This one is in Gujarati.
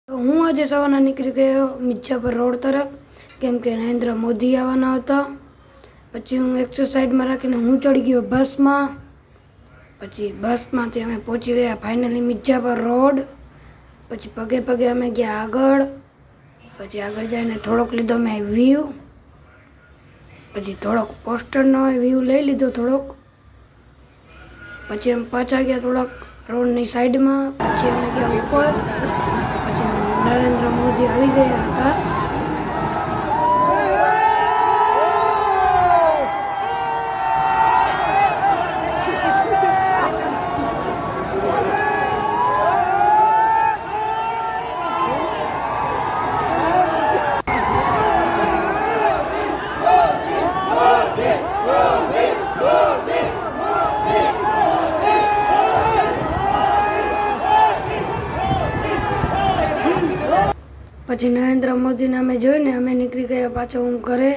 તો હું આજે સવારના નીકળી ગયો મિર્જાપર રોડ તરફ, કેમ કે નરેન્દ્ર મોદી આવવાના હતા. પછી હું એક્સરસાઇઝમાં રાખીને હું ચડી ગયો બસમાં. પછી બસમાંથી અમે પહોંચી ગયા ફાઇનલી મિર્જાપર રોડ. પછી પગે પગે અમે ગયા આગળ. પછી આગળ જઈને થોડોક લીધો મેં વ્યૂ. પછી થોડોક પોસ્ટરનો વ્યૂ લઈ લીધો થોડોક. પછી અમે પાછા ગયા થોડાક રોડની સાઈડમાં. પછી અમે ગયા ઉપર. પછી નરેન્દ્ર મોદી આવી ગયા હતા. પછી નરેન્દ્ર મોદીને અમે જોઈને અમે નીકળી ગયા પાછો હું ઘરે.